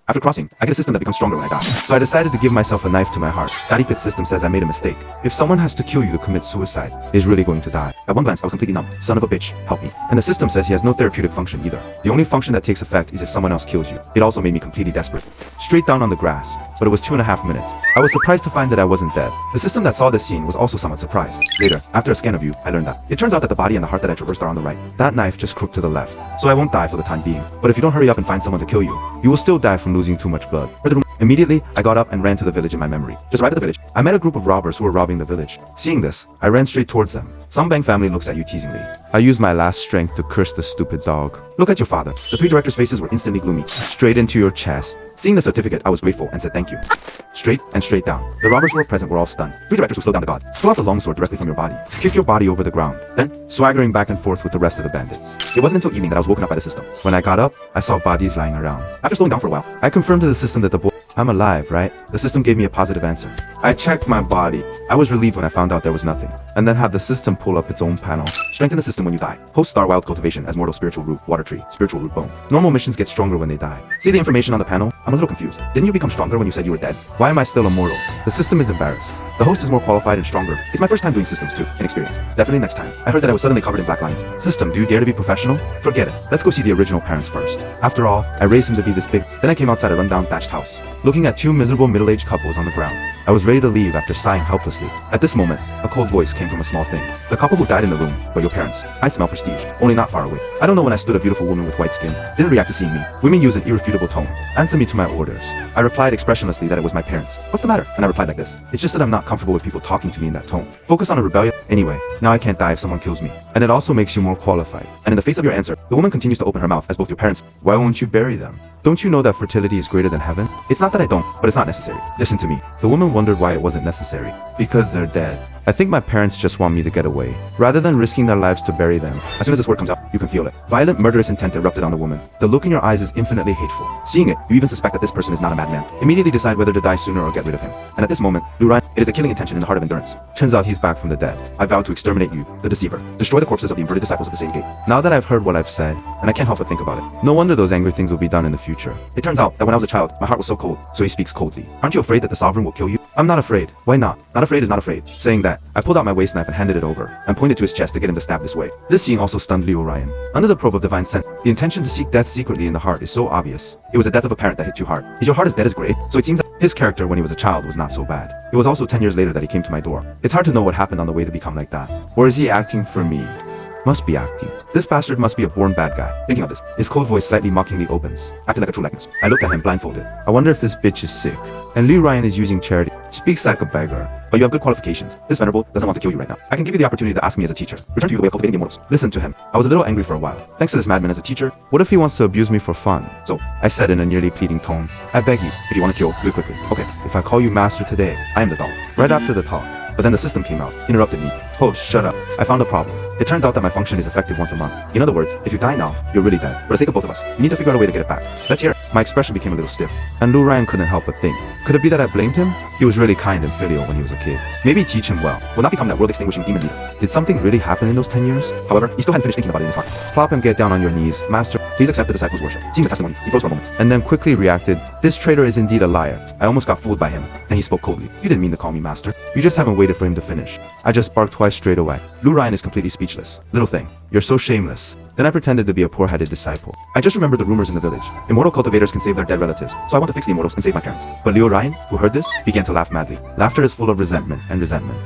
After crossing, I get a system that becomes stronger when I die. So I decided to give myself a knife to my heart. Daddy Pit's system says I made a mistake. If someone has to kill you to commit suicide, is really going to die. At one glance, I was completely numb. Son of a bitch, help me. And the system says he has no therapeutic function either. The only function that takes effect is if someone else kills you. It also made me completely desperate. Straight down on the grass, but it was 2.5 minutes. I was surprised to find that I wasn't dead. The system that saw this scene was also somewhat surprised. Later, after a scan of you, I learned that. It turns out that the body and the heart that I traversed are on the right. That knife just crooked to the left. So I won't die for the time being. But if you don't hurry up and find someone to kill you, you will still die from losing too much blood. Immediately, I got up and ran to the village in my memory. Just arrived at the village, I met a group of robbers who were robbing the village. Seeing this, I ran straight towards them. Some Bang family looks at you teasingly. I used my last strength to curse the stupid dog. Look at your father. The 3 directors' faces were instantly gloomy. Straight into your chest. Seeing the certificate, I was grateful and said thank you. Straight and straight down. The robbers who were present were all stunned. 3 directors who slowed down the gods. Pull out the long sword directly from your body. Kick your body over the ground. Then, swaggering back and forth with the rest of the bandits. It wasn't until evening that I was woken up by the system. When I got up, I saw bodies lying around. After slowing down for a while, I confirmed to the system that the boy I'm alive, right? The system gave me a positive answer. I checked my body. I was relieved when I found out there was nothing. And then had the system pull up its own panel. Strengthen the system when you die. Post-star wild cultivation as mortal spiritual root, water tree, spiritual root bone. Normal missions get stronger when they die. See the information on the panel? I'm a little confused. Didn't you become stronger when you said you were dead? Why am I still immortal? The system is embarrassed. The host is more qualified and stronger. It's my first time doing systems too, inexperienced. Definitely next time. I heard that I was suddenly covered in black lines. System, do you dare to be professional? Forget it. Let's go see the original parents first. After all, I raised him to be this big. Then I came outside a rundown thatched house, looking at 2 miserable middle-aged couples on the ground. I was ready to leave after sighing helplessly. At this moment, a cold voice came from a small thing. The couple who died in the room were your parents. I smell prestige, only not far away. I don't know when I stood a beautiful woman with white skin. Didn't react to seeing me. Women use an irrefutable tone. Answer me to my orders. I replied expressionlessly that it was my parents. What's the matter? And I replied like this. It's just that I'm not comfortable with people talking to me in that tone. Focus on a rebellion. Anyway, now I can't die if someone kills me. And it also makes you more qualified. And in the face of your answer, the woman continues to open her mouth as both your parents. Why won't you bury them? Don't you know that fertility is greater than heaven? It's not that I don't, but it's not necessary. Listen to me. The woman wondered why it wasn't necessary. Because they're dead. I think my parents just want me to get away, rather than risking their lives to bury them. As soon as this word comes out, you can feel it. Violent, murderous intent erupted on the woman. The look in your eyes is infinitely hateful. Seeing it, you even suspect that this person is not a madman. Immediately decide whether to die sooner or get rid of him. And at this moment, Liu Ryan, it is a killing intention in the heart of endurance. Turns out he's back from the dead. I vow to exterminate you, the deceiver. Destroy the corpses of the inverted disciples of the same gate. Now that I've heard what I've said, and I can't help but think about it, no wonder those angry things will be done in the future. It turns out that when I was a child, my heart was so cold, so he speaks coldly. Aren't you afraid that the sovereign will kill you? I'm not afraid. Why not? Not afraid is not afraid. Saying that, I pulled out my waist knife and handed it over, and pointed to his chest to get him to stab this way. This scene also stunned Liu Ryan. Under the probe of divine scent, the intention to seek death secretly in the heart is so obvious. It was the death of a parent that hit too hard. Is your heart as dead as grave? So it seems that his character when he was a child was not so bad. It was also 10 years later that he came to my door. It's hard to know what happened on the way to become like that. Or is he acting for me? Must be acting. This bastard must be a born bad guy. Thinking of this, his cold voice slightly mockingly opens, acting like a true likeness. I looked at him blindfolded. I wonder if this bitch is sick. And Liu Ryan is using charity. Speaks like a beggar. But you have good qualifications. This venerable doesn't want to kill you right now. I can give you the opportunity to ask me as a teacher. Return to you the way of cultivating the immortals. Listen to him. I was a little angry for a while. Thanks to this madman as a teacher, what if he wants to abuse me for fun? So, I said in a nearly pleading tone, I beg you, if you want to kill, do it quickly. Okay, if I call you master today, I am the dog. Right after the talk. But then the system came out, interrupted me. Oh, shut up. I found a problem. It turns out that my function is effective once a month. In other words, if you die now, you're really dead. For the sake of both of us, you need to figure out a way to get it back. Let's hear it. My expression became a little stiff, and Liu Ryan couldn't help but think. Could it be that I blamed him? He was really kind and filial when he was a kid. Maybe teach him well. Will not become that world-extinguishing demon leader. Did something really happen in those 10 years? However, he still hadn't finished thinking about it in his heart. Plop and get down on your knees. Master, please accept the disciples' worship. Seeing the testimony, he froze for a moment, and then quickly reacted. This traitor is indeed a liar. I almost got fooled by him. And he spoke coldly. You didn't mean to call me master. You just haven't waited for him to finish. I just barked twice straight away. Liu Ryan is completely speechless. Little thing, you're so shameless. Then I pretended to be a poor-headed disciple. I just remembered the rumors in the village. Immortal cultivators can save their dead relatives, so I want to fix the immortals and save my parents. But Liu Ryan, who heard this, began to laugh madly. Laughter is full of resentment,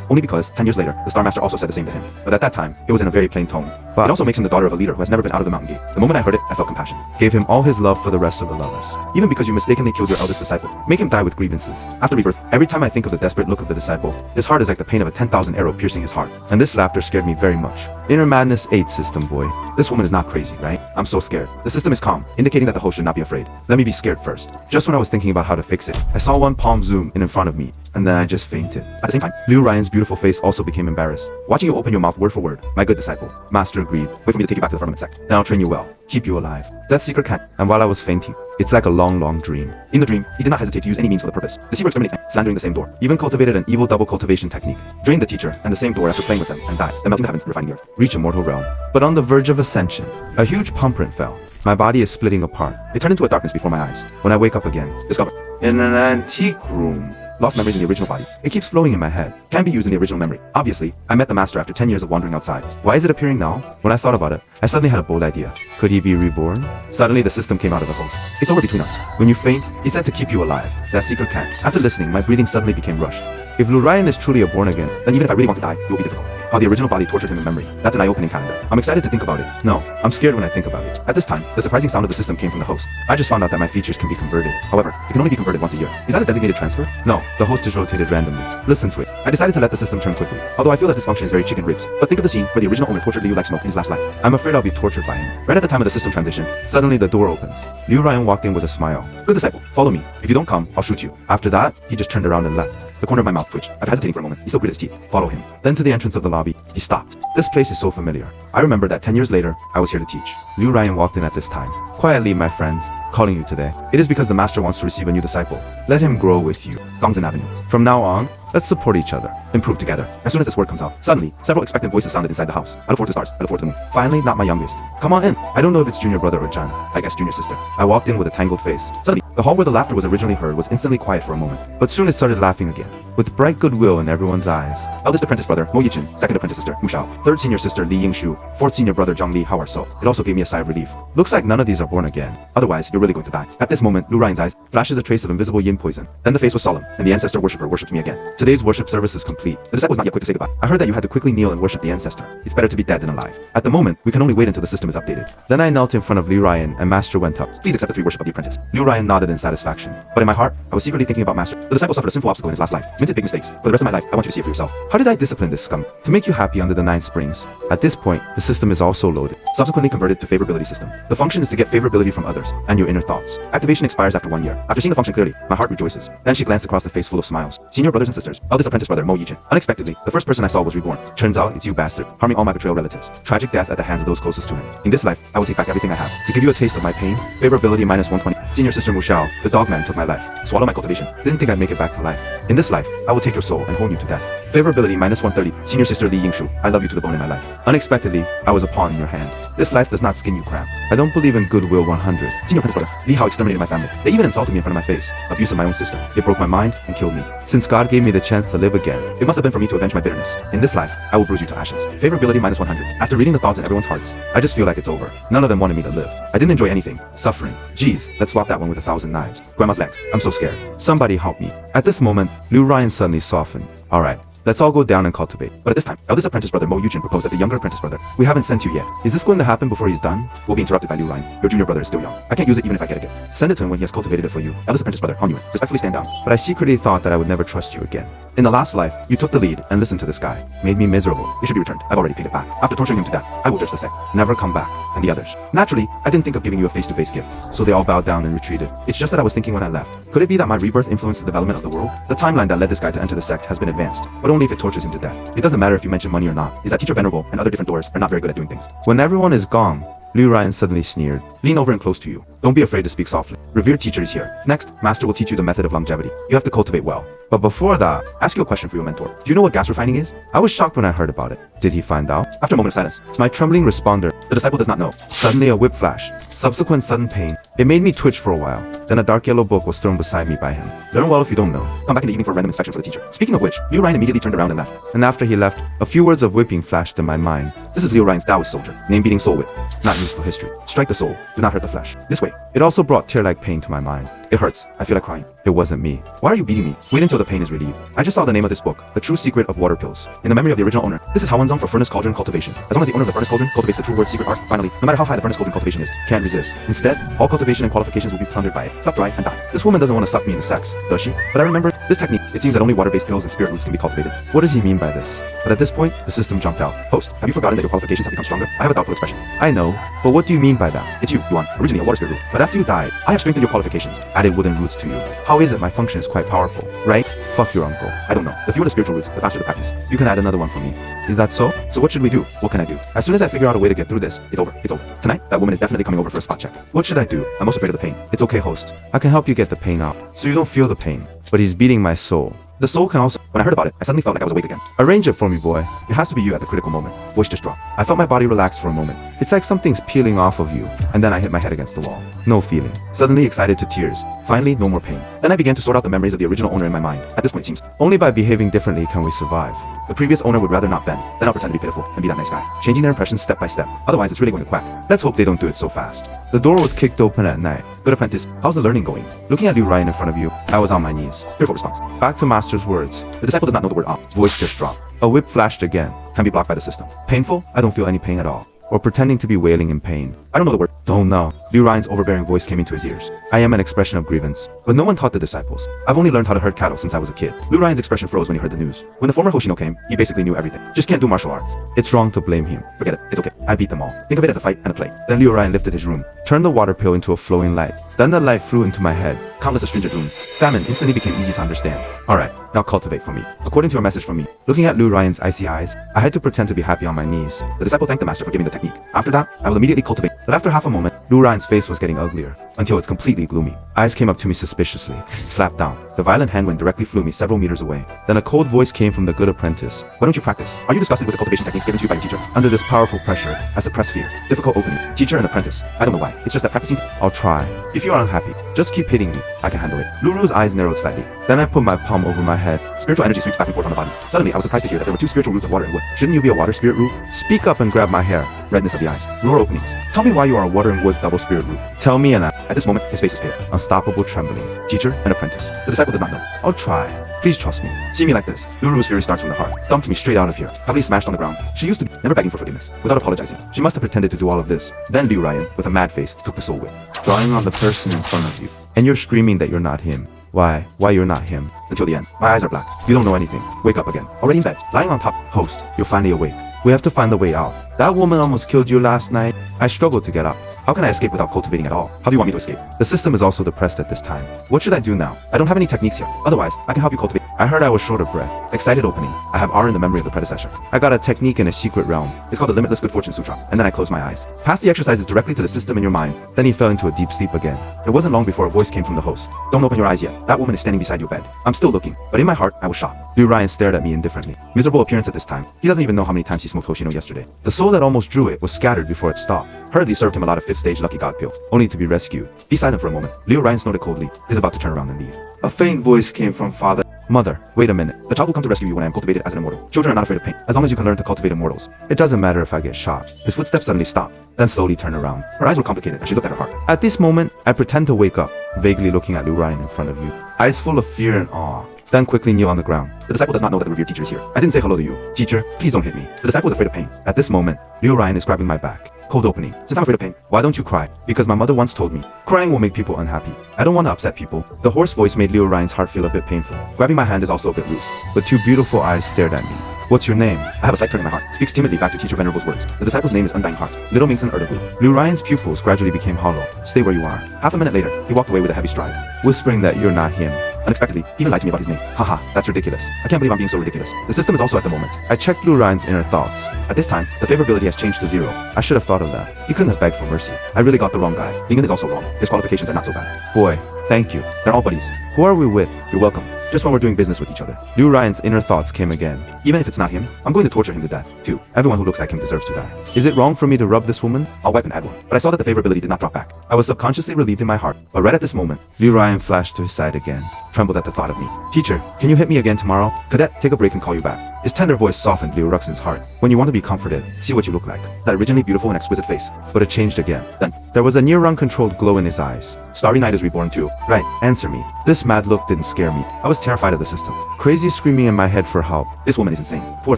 only because 10 years later, the Star Master also said the same to him. But at that time, it was in a very plain tone. But it also makes him the daughter of a leader who has never been out of the mountain gate. The moment I heard it, I felt compassion. Gave him all his love for the rest of the lovers. Even because you mistakenly killed your eldest disciple, make him die with grievances. After rebirth, every time I think of the desperate look of the disciple, his heart is like the pain of a 10,000 arrow piercing his heart. And this laughter scared me very much. Inner madness 8, system boy. This woman is not crazy, right? I'm so scared. The system is calm, indicating that the host should not be afraid. Let me be scared first. Just when I was thinking about how to fix it, I saw one palm zoom in front of me, and then I just fainted. At the same time, Liu Ryan's beautiful face also became embarrassed. Watching you open your mouth word for word, my good disciple. Master agreed. Wait for me to take you back to the firmament sect. Then I'll train you well. keep you alive. Death's secret can't. And while I was fainting, it's like a long, long dream. In the dream, he did not hesitate to use any means for the purpose. Deceiver exterminates men, slandering the same door. Even cultivated an evil double cultivation technique. Drained the teacher and the same door after playing with them and died. Then melting the heavens, refining the earth. Reach immortal realm. But on the verge of ascension, a huge palm print fell. My body is splitting apart. It turned into a darkness before my eyes. When I wake up again, discover in an antique room. Lost memories in the original body. It keeps flowing in my head. Can be used in the original memory. Obviously, I met the master after 10 years of wandering outside. Why is it appearing now? When I thought about it, I suddenly had a bold idea. Could he be reborn? Suddenly, the system came out of the host. It's over between us. When you faint, he said to keep you alive. That secret can't. After listening, my breathing suddenly became rushed. If Liu Ryan is truly a born again, then even if I really want to die, it will be difficult. How the original body tortured him in memory. That's an eye-opening calendar. I'm excited to think about it. No, I'm scared when I think about it. At this time, the surprising sound of the system came from the host. I just found out that my features can be converted. However, it can only be converted once a year. Is that a designated transfer? No, the host is rotated randomly. Listen to it. I decided to let the system turn quickly. Although I feel that this function is very chicken ribs. But think of the scene where the original owner tortured Liu like smoke in his last life. I'm afraid I'll be tortured by him. Right at the time of the system transition, suddenly the door opens. Liu Ryan walked in with a smile. Good disciple, follow me. If you don't come, I'll shoot you. After that, he just turned around and left. The corner of my mouth twitched. After hesitating for a moment, he still gritted his teeth. Follow him. Then to the entrance of the lobby, he stopped. This place is so familiar. I remember that 10 years later, I was here to teach. Liu Ryan walked in at this time. Quietly, my friends, calling you today. It is because the master wants to receive a new disciple. Let him grow with you. Gongzhen Avenue. From now on, let's support each other. Improve together. As soon as this word comes out, suddenly, several expectant voices sounded inside the house. I look forward to the stars. I look forward to the moon. Finally, not my youngest. Come on in. I don't know if it's junior brother or Jan. I guess junior sister. I walked in with a tangled face. Suddenly, the hall where the laughter was originally heard was instantly quiet for a moment. But soon it started laughing again, with bright goodwill in everyone's eyes. Eldest apprentice brother, Mo Yichin. Second apprentice sister, Mu Shao. Third senior sister, Li Yingshu. Fourth senior brother, Zhang Li. How are so? It also gave me a sigh of relief. Looks like none of these are born again. Otherwise, you're really going to die. At this moment, Liu Ryan's eyes flashes a trace of invisible yin poison. Then the face was solemn, and the ancestor worshipper worshipped me again. Today's worship service is complete. The disciple is not yet quick to say goodbye. I heard that you had to quickly kneel and worship the ancestor. It's better to be dead than alive. At the moment, we can only wait until the system is updated. Then I knelt in front of Liu Ryan, and Master went up. Please accept the free worship of the apprentice. Liu Ryan nodded in satisfaction. But in my heart, I was secretly thinking about Master. The disciple suffered a sinful obstacle in his last life. Minted big mistakes. For the rest of my life, I want you to see it for yourself. How did I discipline this scum? To make you happy under the 9 springs. At this point, the system is also loaded. Subsequently converted to favorability system. The function is to get favorability from others and your inner thoughts. Activation expires after 1 year. After seeing the function clearly, my heart rejoices. Then she glanced across the face full of smiles. Senior brothers and sisters. Eldest apprentice brother, Mo Yichin. Unexpectedly, the first person I saw was reborn. Turns out, it's you bastard, harming all my betrayal relatives. Tragic death at the hands of those closest to him. In this life, I will take back everything I have. To give you a taste of my pain, favorability minus 120. Senior sister Mu Shao, the dog man took my life. Swallow my cultivation. Didn't think I'd make it back to life. In this life, I will take your soul and hone you to death. Favorability minus 130. Senior sister Li Yingshu, I love you to the bone in my life. Unexpectedly, I was a pawn in your hand. This life does not skin you crap. I don't believe in goodwill 100. Senior apprentice brother, Li Hao exterminated my family. They even insulted me in front of my face. Abuse of my own sister. It broke my mind and killed me. Since God gave me the chance to live again, it must have been for me to avenge my bitterness. In this life, I will bruise you to ashes. Favorability minus 100. After reading the thoughts in everyone's hearts, I just feel like it's over. None of them wanted me to live. I didn't enjoy anything. Suffering. Geez, let's swap that one with 1,000 knives. Grandma's legs. I'm so scared. Somebody help me. At this moment, Liu Ryan suddenly softened. Alright, let's all go down and cultivate. But at this time, eldest apprentice brother Mo Yujin proposed that the younger apprentice brother, we haven't sent you yet. Is this going to happen before he's done? We'll be interrupted by Liu Ryan. Your junior brother is still young. I can't use it even if I get a gift. Send it to him when he has cultivated it for you. Eldest apprentice brother, Hong Yuan, respectfully stand down. But I secretly thought that I would never trust you again. In the last life, you took the lead and listened to this guy. Made me miserable. It should be returned. I've already paid it back. After torturing him to death, I will judge the sect. Never come back. And the others. Naturally, I didn't think of giving you a face-to-face gift. So they all bowed down and retreated. It's just that I was thinking when I left. Could it be that my rebirth influenced the development of the world? The timeline that led this guy to enter the sect has been advanced. But only if it tortures him to death. It doesn't matter if you mention money or not. Is that Teacher Venerable and other different doors are not very good at doing things. When everyone is gone, Liu Ryan suddenly sneered. Lean over and close to you. Don't be afraid to speak softly. Revered teacher is here. Next, Master will teach you the method of longevity. You have to cultivate well. But before that, ask you a question for your mentor. Do you know what gas refining is? I was shocked when I heard about it. Did he find out? After a moment of silence, my trembling responded, the disciple does not know. Suddenly a whip flash. Subsequent sudden pain. It made me twitch for a while. Then a dark yellow book was thrown beside me by him. Learn well if you don't know. Come back in the evening for a random inspection for the teacher. Speaking of which, Liu Ryan immediately turned around and left. And after he left, a few words of whipping flashed in my mind. This is Liu Ryan's Taoist soldier. Name beating soul whip. Not used for history. Strike the soul. Do not hurt the flesh. This way. It also brought tear-like pain to my mind. It hurts. I feel like crying. It wasn't me. Why are you beating me? Wait until the pain is relieved. I just saw the name of this book, The True Secret of Water Pills. In the memory of the original owner, this is Hawanzong for furnace cauldron cultivation. As long as the owner of the furnace cauldron cultivates the true word's secret art, finally, no matter how high the furnace cauldron cultivation is, can't resist. Instead, all cultivation and qualifications will be plundered by it. Suck dry and die. This woman doesn't want to suck me into sex, does she? But I remembered this technique. It seems that only water-based pills and spirit roots can be cultivated. What does he mean by this? But at this point, the system jumped out. Host, have you forgotten that your qualifications have become stronger? I have a doubtful expression. I know, but what do you mean by that? It's you, Yuan, originally a water spirit root. But after you died, I have strengthened your qualifications, added wooden roots to you. How is it my function is quite powerful, right? Fuck your uncle. I don't know. The fewer the spiritual roots, the faster the practice. You can add another one for me. Is that so? So what should we do? What can I do? As soon as I figure out a way to get through this, it's over. It's over. Tonight, that woman is definitely coming over for a spot check. What should I do? I'm most afraid of the pain. It's okay, host. I can help you get the pain out, so you don't feel the pain. But he's beating my soul. The soul can also. When I heard about it, I suddenly felt like I was awake again. Arrange it for me, boy. It has to be you at the critical moment. Voice just dropped. I felt my body relax for a moment. It's like something's peeling off of you. And then I hit my head against the wall. No feeling. Suddenly excited to tears. Finally, no more pain. Then I began to sort out the memories of the original owner in my mind. At this point, it seems only by behaving differently can we survive. The previous owner would rather not bend. Then I'll pretend to be pitiful and be that nice guy, changing their impressions step by step. Otherwise, it's really going to quack. Let's hope they don't do it so fast. The door was kicked open at night. Good apprentice, how's the learning going? Looking at Liu Ryan in front of you, I was on my knees. Fearful response. Back to master's words. The disciple does not know the word Voice just dropped. A whip flashed again. Can be blocked by the system. Painful? I don't feel any pain at all. Or pretending to be wailing in pain. I don't know the word. Don't know. Liu Ryan's overbearing voice came into his ears. I am an expression of grievance. But no one taught the disciples. I've only learned how to herd cattle since I was a kid. Liu Ryan's expression froze when he heard the news. When the former Hoshino came, he basically knew everything. Just can't do martial arts. It's wrong to blame him. Forget it. It's okay. I beat them all. Think of it as a fight and a play. Then Liu Ryan lifted his room, turned the water pail into a flowing light. Then the light flew into my head. Countless astringent rooms. Famine instantly became easy to understand. Alright, now cultivate for me. According to your message from me, looking at Liu Ryan's icy eyes, I had to pretend to be happy on my knees. The disciple thanked the master for giving the technique. After that, I will immediately cultivate. But after half a moment, Liu Ryan's face was getting uglier, until it's completely gloomy. Eyes came up to me suspiciously. Slapped down. The violent hand went directly flew me several meters away. Then a cold voice came from the good apprentice. Why don't you practice? Are you disgusted with the cultivation techniques given to you by your teacher? Under this powerful pressure, I suppress fear. Difficult opening. Teacher and apprentice. I don't know why. It's just that practicing. I'll try. If you are unhappy, just keep hitting me. I can handle it. Luru's eyes narrowed slightly. Then I put my palm over my head. Spiritual energy sweeps back and forth on the body. Suddenly, I was surprised to hear that there were two spiritual roots of water and wood. Shouldn't you be a water spirit root? Speak up and grab my hair. Redness of the eyes. Roar openings. Tell me why you are a water and wood double spirit root. Tell me, and at this moment, his face is pale. Unstoppable trembling. Teacher and apprentice. The disciple does not know. I'll try. Please trust me. See me like this. Luru's fury starts from the heart. Dumped me straight out of here. Heavily smashed on the ground. She used to be never begging for forgiveness. Without apologizing. She must have pretended to do all of this. Then Liu Ryan, with a mad face, took the soul whip. Drawing on the person in front of you. And you're screaming that you're not him. Why you're not him? Until the end. My eyes are black. You don't know anything. Wake up again. Already in bed. Lying on top. Host. You're finally awake. We have to find the way out. That woman almost killed you last night. I struggled to get up. How can I escape without cultivating at all? How do you want me to escape? The system is also depressed at this time. What should I do now? I don't have any techniques here. Otherwise, I can help you cultivate. I heard I was short of breath. Excited opening. I have R in the memory of the predecessor. I got a technique in a secret realm. It's called the Limitless Good Fortune Sutra. And then I closed my eyes. Pass the exercises directly to the system in your mind. Then he fell into a deep sleep again. It wasn't long before a voice came from the host. Don't open your eyes yet. That woman is standing beside your bed. I'm still looking. But in my heart, I was shocked. Liu Ryan stared at me indifferently. Miserable appearance at this time. He doesn't even know how many times he smoked Hoshino yesterday. The soul that almost drew it was scattered before it stopped. Hurriedly served him a lot of 5th stage lucky god pill, only to be rescued. Be silent for a moment. Liu Ryan snorted coldly. Is about to turn around and leave. A faint voice came from father. Mother, wait a minute. The child will come to rescue you when I am cultivated as an immortal. Children are not afraid of pain, as long as you can learn to cultivate immortals. It doesn't matter if I get shot. His footsteps suddenly stopped, then slowly turned around. Her eyes were complicated as she looked at her heart. At this moment, I pretend to wake up, vaguely looking at Liu Ryan in front of you. Eyes full of fear and awe. Then quickly kneel on the ground. The disciple does not know that the revered teacher is here. I didn't say hello to you. Teacher, please don't hit me. The disciple is afraid of pain. At this moment, Liu Ryan is grabbing my back. Cold opening. Since I'm afraid of pain, why don't you cry? Because my mother once told me, crying will make people unhappy. I don't want to upset people. The hoarse voice made Liu Ryan's heart feel a bit painful. Grabbing my hand is also a bit loose. But two beautiful eyes stared at me. What's your name? I have a sight turn in my heart. Speaks timidly back to Teacher Venerable's words. The disciple's name is Undying Heart. Little means an Erdaglu. Liu Ryan's pupils gradually became hollow. Stay where you are. Half a minute later, he walked away with a heavy stride, whispering that you're not him. Unexpectedly, he even lied to me about his name. Haha, that's ridiculous. I can't believe I'm being so ridiculous. The system is also at the moment. I checked Liu Ryan's inner thoughts. At this time, the favorability has changed to 0. I should have thought of that. He couldn't have begged for mercy. I really got the wrong guy. Lingen is also wrong. His qualifications are not so bad. Boy, thank you. They're all buddies. Who are we with? You're welcome. Just when we're doing business with each other. Liu Ryan's inner thoughts came again. Even if it's not him, I'm going to torture him to death, too. Everyone who looks like him deserves to die. Is it wrong for me to rub this woman? I'll wipe and add one. But I saw that the favorability did not drop back. I was subconsciously relieved in my heart. But right at this moment, Liu Ryan flashed to his side again, trembled at the thought of me. Teacher, can you hit me again tomorrow? Cadet, take a break and call you back. His tender voice softened Liu Ruxin's heart. When you want to be comforted, see what you look like. That originally beautiful and exquisite face. But it changed again. Then, there was a near-uncontrolled glow in his eyes. Starry Night is reborn too. Right, answer me. This mad look didn't scare me. I was terrified of the system. Crazy screaming in my head for help. This woman is insane. Poor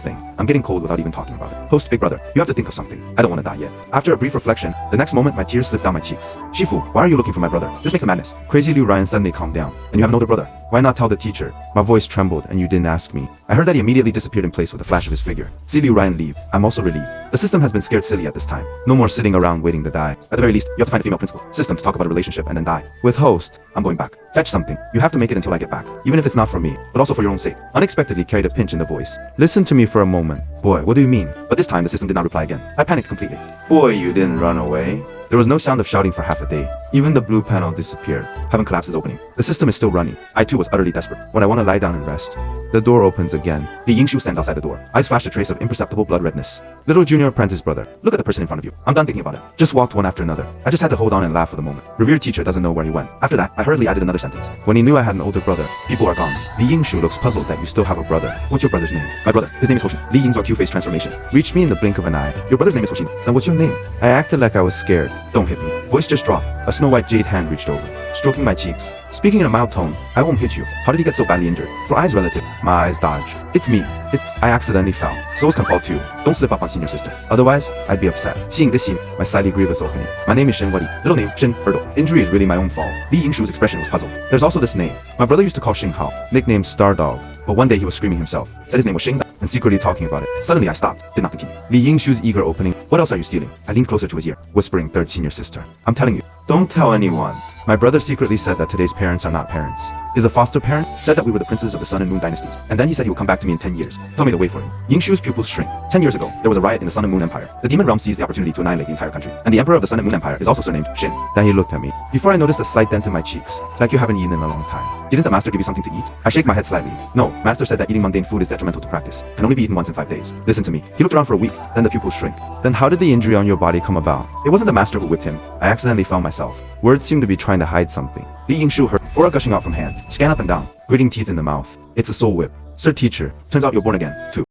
thing. I'm getting cold without even talking about it. Host, big brother, you have to think of something. I don't want to die yet. After a brief reflection, the next moment my tears slipped down my cheeks. Shifu, why are you looking for my brother? This makes a madness. Crazy Liu Ryan suddenly calmed down. And you have an older brother. brother. Why not tell the teacher? My voice trembled and you didn't ask me. I heard that he immediately disappeared in place with a flash of his figure. See Liu Ryan leave. I'm also relieved. The system has been scared silly at this time. No more sitting around waiting to die. At the very least, you have to find a female principal. System to talk about a relationship and then die. With host, I'm going back. Fetch something. You have to make it until I get back. Even if it's not for me, but also for your own sake. Unexpectedly carried a pinch in the voice. Listen to me for a moment. Boy, what do you mean? But this time the system did not reply again. I panicked completely. Boy, you didn't run away. There was no sound of shouting for half a day. Even the blue panel disappeared. Heaven collapses opening. The system is still running. I too was utterly desperate. When I want to lie down and rest, the door opens again. Li Yingshu stands outside the door. Eyes flash a trace of imperceptible blood redness. Little junior apprentice brother, look at the person in front of you. I'm done thinking about it. Just walked one after another. I just had to hold on and laugh for the moment. Revered teacher doesn't know where he went. After that, I hurriedly added another sentence. When he knew I had an older brother, people are gone. Li Yingshu looks puzzled that you still have a brother. What's your brother's name? My brother. His name is Hoshin. Li Ying's Q-face transformation. Reached me in the blink of an eye. Your brother's name is Hoshin. Then what's your name? I acted like I was scared. Don't hit me. Voice just dropped. A snow-white jade hand reached over, stroking my cheeks. Speaking in a mild tone, I won't hit you. How did he get so badly injured? For eyes relative, my eyes dodged. It's me. I accidentally fell. Souls can fall too. Don't slip up on senior sister. Otherwise, I'd be upset. Seeing this scene, my slightly grievous opening. My name is Shin Wadi. Middle name, Shin Erdo. Injury is really my own fault. Li Yingshu's expression was puzzled. There's also this name. My brother used to call Xing Hao, nicknamed Star Dog. But one day he was screaming himself. Said his name was Xing Da, and secretly talking about it. Suddenly I stopped. Did not continue. Li Yingshu's eager opening. What else are you stealing? I leaned closer to his ear, whispering third senior sister. I'm telling you. Don't tell anyone. My brother secretly said that today's parents are not parents. Is a foster parent? Said that we were the princes of the Sun and Moon dynasties. And then he said he would come back to me in 10 years. Tell me to wait for him. Yingshu's pupils shrink. 10 years ago, there was a riot in the Sun and Moon Empire. The demon realm seized the opportunity to annihilate the entire country. And the emperor of the Sun and Moon Empire is also surnamed Shin. Then he looked at me. Before I noticed a slight dent in my cheeks. Like you haven't eaten in a long time. Didn't the master give you something to eat? I shake my head slightly. No, master said that eating mundane food is detrimental to practice. Can only be eaten once in 5 days. Listen to me. He looked around for a week. Then the pupils shrink. Then how did the injury on your body come about? It wasn't the master who whipped him. I accidentally found myself. Words seemed to be trying to hide something. Li Yingshu heard, aura gushing out from hand. Scan up and down. Gritting teeth in the mouth. It's a soul whip. Sir teacher, turns out you're born again, too.